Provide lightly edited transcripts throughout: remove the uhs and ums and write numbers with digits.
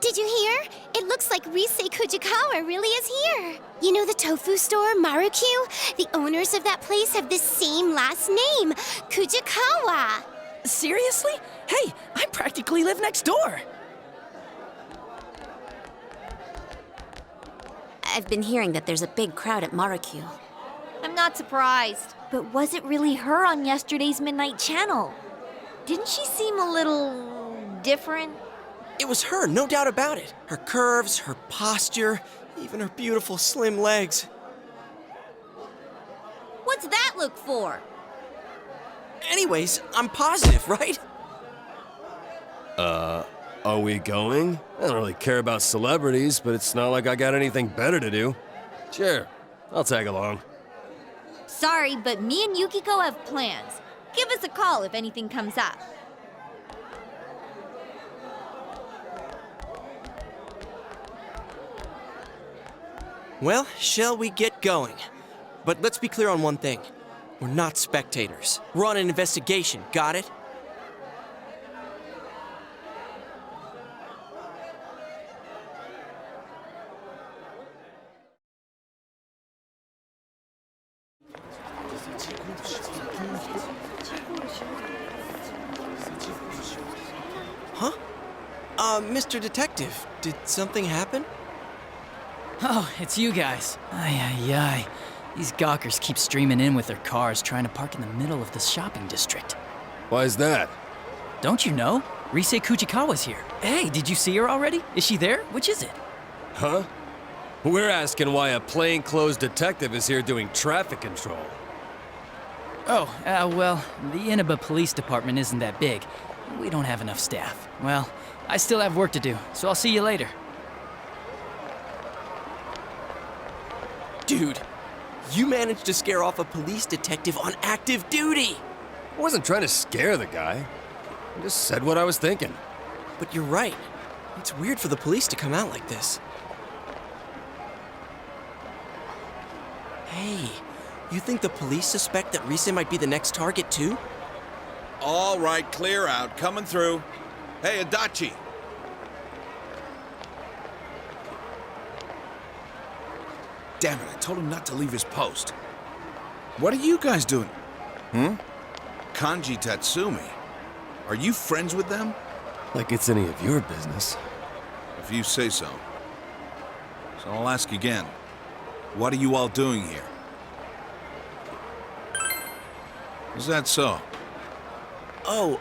Did you hear? It looks like Risei Kujikawa really is here. You know the tofu store, Marukyu? The owners of that place have the same last name, Kujikawa. Seriously? Hey, I practically live next door. I've been hearing that there's a big crowd at Marukyu. I'm not surprised. But was it really her on yesterday's Midnight Channel? Didn't she seem a little different? It was her, no doubt about it. Her curves, her posture, even her beautiful slim legs. What's that look for? Anyways, I'm positive, right? Are we going? I don't really care about celebrities, but it's not like I got anything better to do. Sure, I'll tag along. Sorry, but me and Yukiko have plans. Give us a call if anything comes up. Well, shall we get going? But let's be clear on one thing. We're not spectators. We're on an investigation, got it? Huh? Mr. Detective, did something happen? Oh, it's you guys. Ay, ay, ay. These gawkers keep streaming in with their cars trying to park in the middle of the shopping district. Why is that? Don't you know? Risei Kujikawa's here. Hey, did you see her already? Is she there? Which is it? Huh? We're asking why a plainclothes detective is here doing traffic control. Oh, well, the Inaba Police Department isn't that big. We don't have enough staff. Well, I still have work to do, so I'll see you later. Dude, you managed to scare off a police detective on active duty! I wasn't trying to scare the guy. I just said what I was thinking. But you're right. It's weird for the police to come out like this. Hey, you think the police suspect that Risei might be the next target too? All right, clear out. Coming through. Hey, Adachi. Damn it, I told him not to leave his post. What are you guys doing? Kanji Tatsumi. Are you friends with them? Like it's any of your business. If you say so. So I'll ask again. What are you all doing here? Is that so? Oh,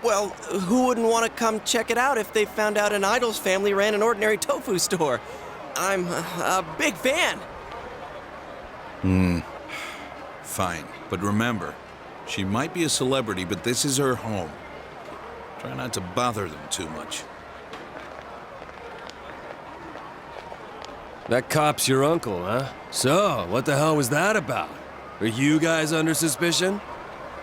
well, who wouldn't want to come check it out if they found out an idol's family ran an ordinary tofu store? I'm a big fan. Fine, but remember, she might be a celebrity, but this is her home. Try not to bother them too much. That cop's your uncle, huh? So, what the hell was that about? Are you guys under suspicion?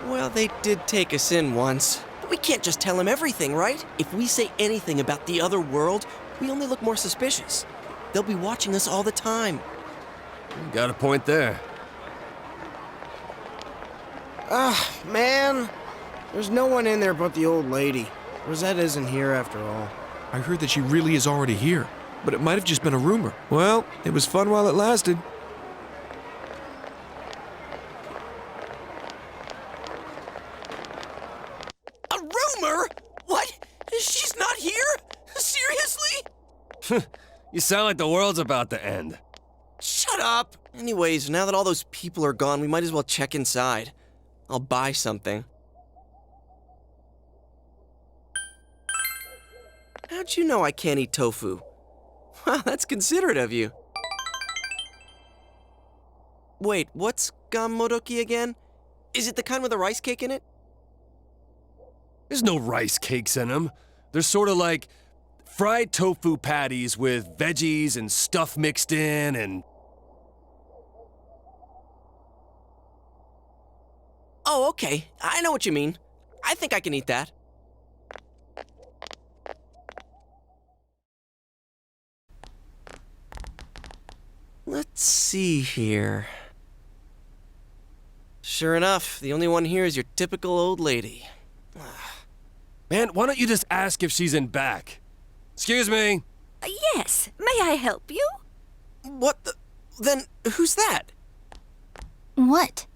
Well, they did take us in once. But we can't just tell him everything, right? If we say anything about the other world, we only look more suspicious. They'll be watching us all the time. You got a point there. Man. There's no one in there but the old lady. Rosetta isn't here after all. I heard that she really is already here, but it might have just been a rumor. Well, it was fun while it lasted. A rumor? What? She's not here? Seriously? You sound like the world's about to end. Shut up! Anyways, now that all those people are gone, we might as well check inside. I'll buy something. How'd you know I can't eat tofu? Wow, that's considerate of you. Wait, what's gammodoki again? Is it the kind with a rice cake in it? There's no rice cakes in them. They're sort of like fried tofu patties with veggies and stuff mixed in and... Oh, okay. I know what you mean. I think I can eat that. Let's see here. Sure enough, the only one here is your typical old lady. Man, why don't you just ask if she's in back? Excuse me. Yes, may I help you? What the? Then who's that? What?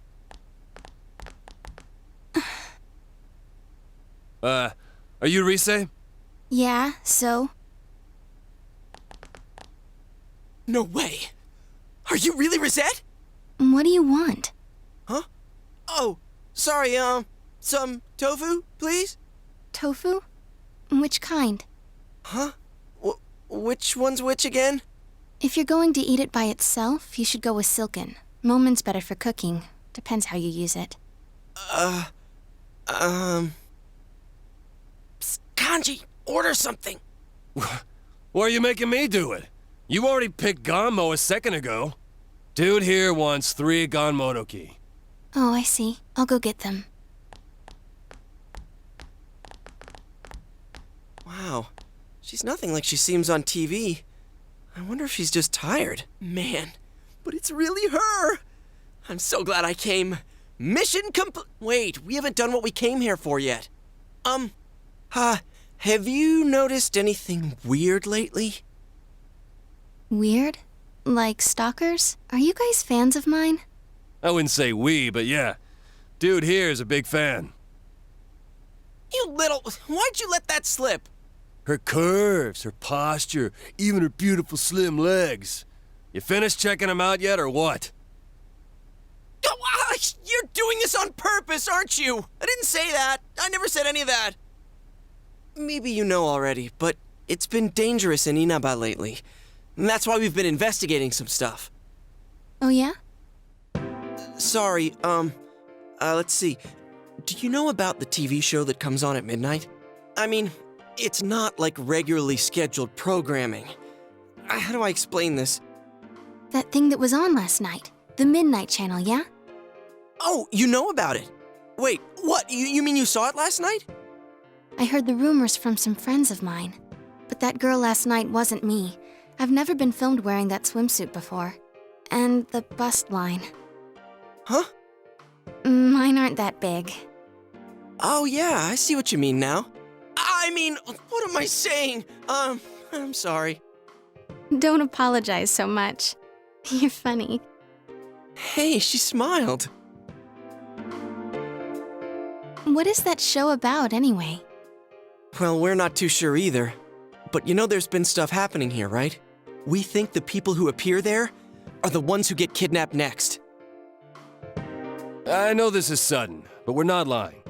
Are you Rise? Yeah, so? No way. Are you really Rosette? What do you want? Huh? Oh, sorry, some tofu, please? Tofu? Which kind? Huh? Which one's which again? If you're going to eat it by itself, you should go with silken. Momen's better for cooking. Depends how you use it. Kanji, order something. Why are you making me do it? You already picked Ganmo a second ago. Dude here wants 3 Ganmodoki. Oh, I see. I'll go get them. Wow, she's nothing like she seems on TV. I wonder if she's just tired. Man, but it's really her. I'm so glad I came. Mission complete. Wait, we haven't done what we came here for yet. Have you noticed anything weird lately? Weird? Like stalkers? Are you guys fans of mine? I wouldn't say we, but yeah. Dude here is a big fan. You little... Why'd you let that slip? Her curves, her posture, even her beautiful slim legs. You finished checking them out yet, or what? Oh, you're doing this on purpose, aren't you? I didn't say that. I never said any of that. Maybe you know already, but it's been dangerous in Inaba lately. And that's why we've been investigating some stuff. Oh, yeah? Sorry, let's see. Do you know about the TV show that comes on at midnight? I mean, it's not like regularly scheduled programming. How do I explain this? That thing that was on last night. The Midnight Channel, yeah? Oh, you know about it. Wait, what? You mean you saw it last night? I heard the rumors from some friends of mine. But that girl last night wasn't me. I've never been filmed wearing that swimsuit before. And the bust line. Huh? Mine aren't that big. Oh yeah, I see what you mean now. I mean, what am I saying? I'm sorry. Don't apologize so much. You're funny. Hey, she smiled. What is that show about, anyway? Well, we're not too sure either. But you know there's been stuff happening here, right? We think the people who appear there are the ones who get kidnapped next. I know this is sudden, but we're not lying.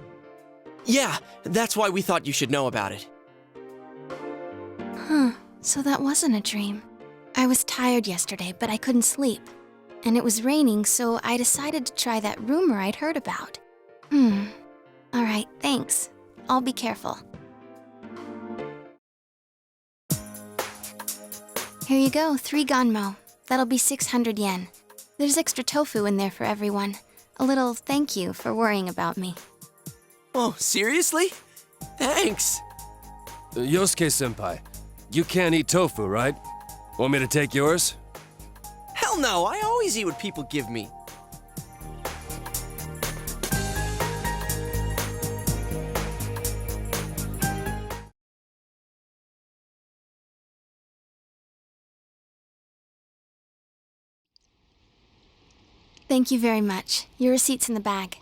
Yeah, that's why we thought you should know about it. Huh, so that wasn't a dream. I was tired yesterday, but I couldn't sleep. And it was raining, so I decided to try that rumor I'd heard about. Alright, thanks. I'll be careful. Here you go, 3 Ganmo. That'll be 600 yen. There's extra tofu in there for everyone. A little thank you for worrying about me. Oh, seriously? Thanks. Yosuke-senpai, you can't eat tofu, right? Want me to take yours? Hell no, I always eat what people give me. Thank you very much. Your receipt's in the bag.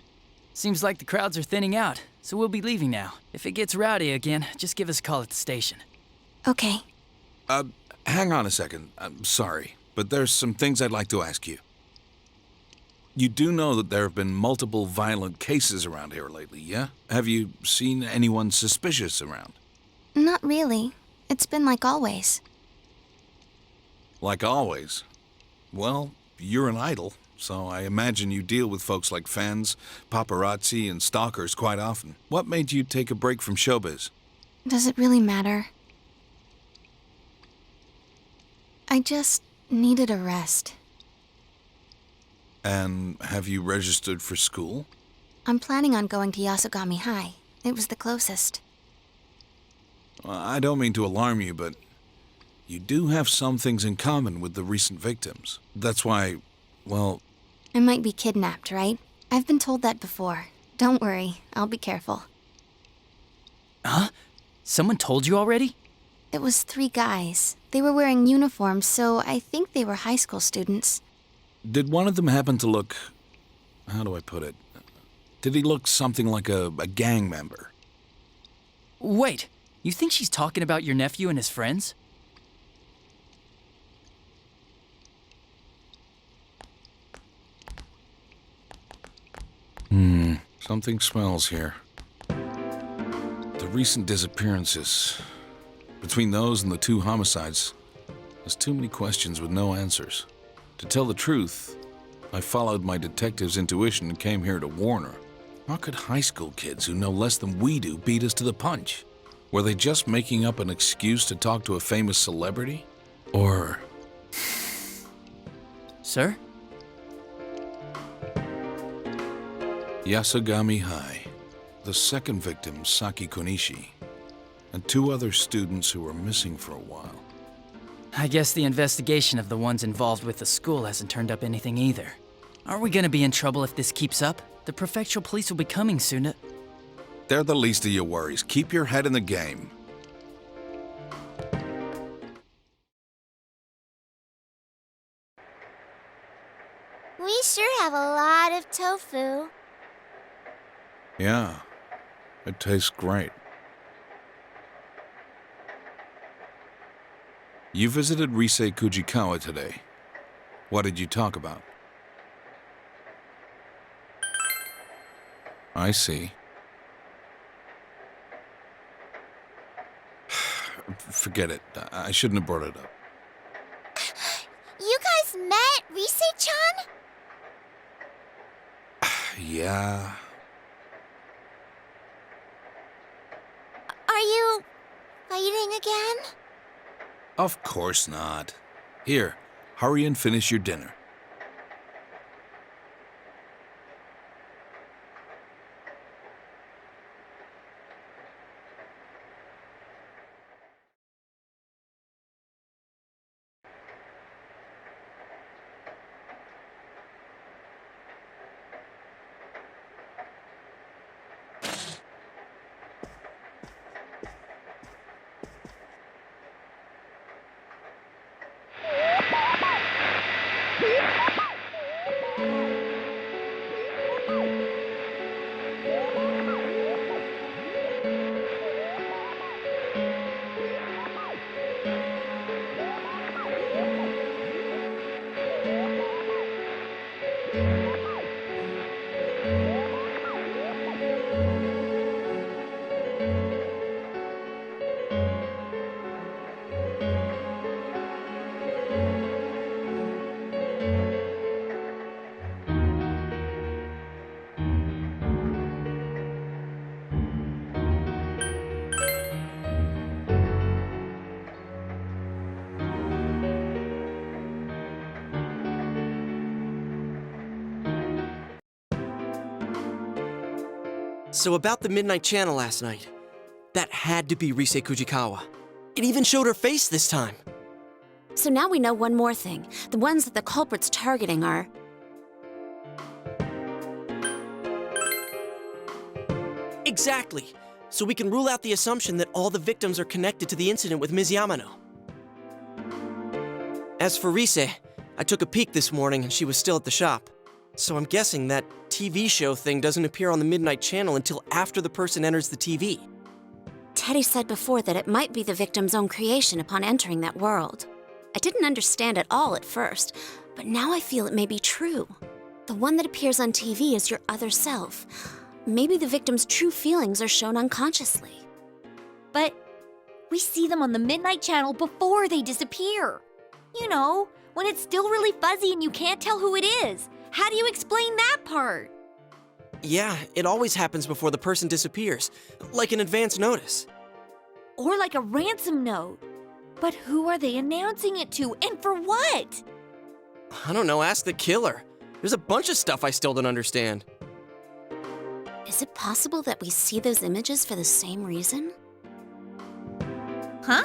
Seems like the crowds are thinning out, so we'll be leaving now. If it gets rowdy again, just give us a call at the station. Okay. Hang on a second. I'm sorry, but there's some things I'd like to ask you. You do know that there have been multiple violent cases around here lately, yeah? Have you seen anyone suspicious around? Not really. It's been like always. Like always? Well, you're an idol, so I imagine you deal with folks like fans, paparazzi, and stalkers quite often. What made you take a break from showbiz? Does it really matter? I just needed a rest. And have you registered for school? I'm planning on going to Yasogami High. It was the closest. I don't mean to alarm you, but you do have some things in common with the recent victims. That's why, well... I might be kidnapped, right? I've been told that before. Don't worry, I'll be careful. Huh? Someone told you already? It was 3 guys. They were wearing uniforms, so I think they were high school students. Did one of them happen to look... how do I put it? Did he look something like a gang member? Wait, you think she's talking about your nephew and his friends? Something smells here. The recent disappearances. Between those and the 2 homicides, there's too many questions with no answers. To tell the truth, I followed my detective's intuition and came here to warn her. How could high school kids who know less than we do beat us to the punch? Were they just making up an excuse to talk to a famous celebrity? Or... Sir? Yasogami High, the second victim, Saki Konishi, and 2 other students who were missing for a while. I guess the investigation of the ones involved with the school hasn't turned up anything either. Aren't we gonna be in trouble if this keeps up? The prefectural police will be coming soon. They're the least of your worries. Keep your head in the game. We sure have a lot of tofu. Yeah, it tastes great. You visited Risei Kujikawa today. What did you talk about? I see. Forget it. I shouldn't have brought it up. You guys met Risei-chan? Yeah. Are you fighting again? Of course not. Here, hurry and finish your dinner. So about the Midnight Channel last night. That had to be Risei Kujikawa. It even showed her face this time. So now we know one more thing. The ones that the culprit's targeting are... Exactly. So we can rule out the assumption that all the victims are connected to the incident with Ms. Yamano. As for Risei, I took a peek this morning and she was still at the shop. So I'm guessing that TV show thing doesn't appear on the Midnight Channel until after the person enters the TV. Teddy said before that it might be the victim's own creation upon entering that world. I didn't understand it all at first, but now I feel it may be true. The one that appears on TV is your other self. Maybe the victim's true feelings are shown unconsciously. But we see them on the Midnight Channel before they disappear. You know, when it's still really fuzzy and you can't tell who it is. How do you explain that part? Yeah, it always happens before the person disappears, like an advance notice. Or like a ransom note. But who are they announcing it to, and for what? I don't know, ask the killer. There's a bunch of stuff I still don't understand. Is it possible that we see those images for the same reason? Huh?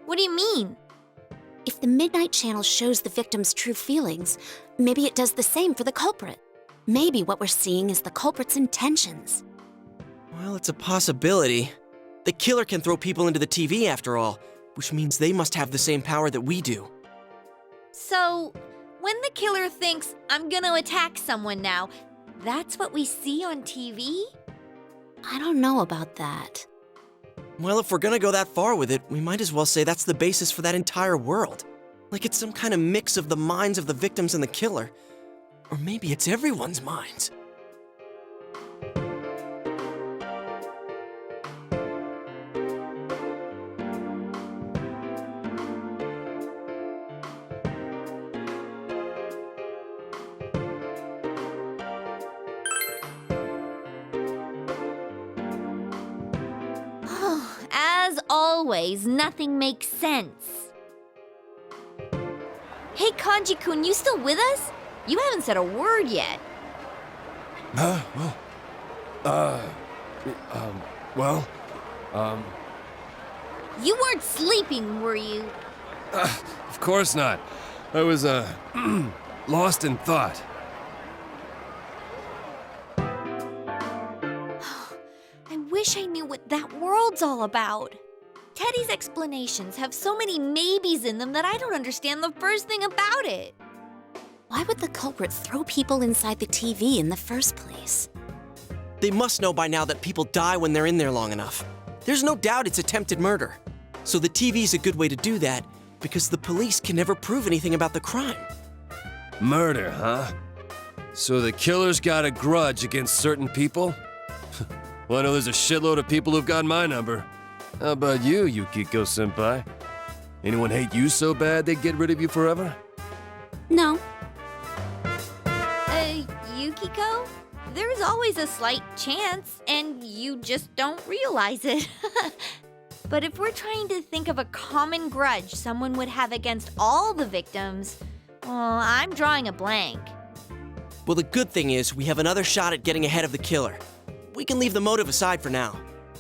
What do you mean? If the Midnight Channel shows the victim's true feelings, maybe it does the same for the culprit. Maybe what we're seeing is the culprit's intentions. Well, it's a possibility. The killer can throw people into the TV after all. which means they must have the same power that we do. So, when the killer thinks, I'm gonna attack someone now, that's what we see on TV? I don't know about that. Well, if we're gonna go that far with it, we might as well say that's the basis for that entire world. Like it's some kind of mix of the minds of the victims and the killer. Or maybe it's everyone's minds. As always, nothing makes sense. Hey, Kanji-kun, you still with us? You haven't said a word yet. You weren't sleeping, were you? Of course not. I was, lost in thought. I wish I knew what that world's all about. Teddy's explanations have so many maybes in them that I don't understand the first thing about it. Why would the culprit throw people inside the TV in the first place? They must know by now that people die when they're in there long enough. There's no doubt it's attempted murder. So the TV's a good way to do that, because the police can never prove anything about the crime. Murder, huh? So the killer's got a grudge against certain people? Well, I know there's a shitload of people who've got my number. How about you, Yukiko-senpai? Anyone hate you so bad they'd get rid of you forever? No. Yukiko? There's always a slight chance, and you just don't realize it. But if we're trying to think of a common grudge someone would have against all the victims, well, I'm drawing a blank. Well, the good thing is we have another shot at getting ahead of the killer. We can leave the motive aside for now.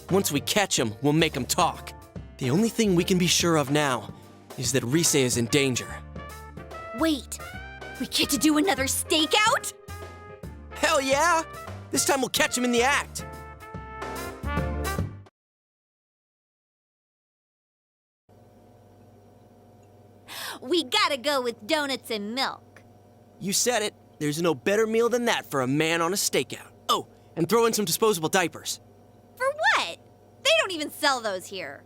Once we catch him, we'll make him talk. The only thing we can be sure of now is that Rise is in danger. Wait, we get to do another stakeout? Hell yeah! This time we'll catch him in the act. We gotta go with donuts and milk. You said it. There's no better meal than that for a man on a stakeout. Oh, and throw in some disposable diapers. For what? They don't even sell those here.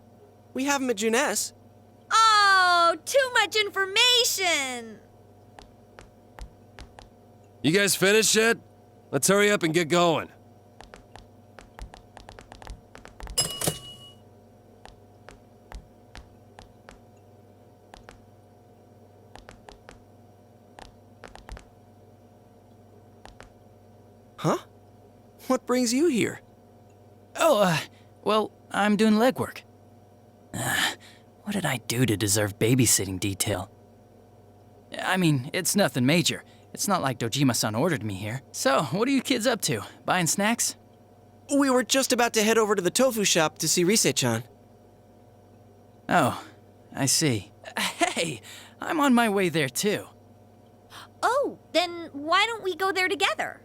We have them at Juness. Oh, too much information! You guys finished yet? Let's hurry up and get going. Huh? What brings you here? Oh, well, I'm doing legwork. What did I do to deserve babysitting detail? I mean, it's nothing major. It's not like Dojima-san ordered me here. So, what are you kids up to? Buying snacks? We were just about to head over to the tofu shop to see Rise-chan. Oh, I see. Hey, I'm on my way there too. Oh, then why don't we go there together?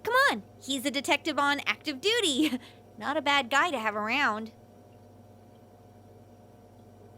Come on, he's a detective on active duty. Not a bad guy to have around.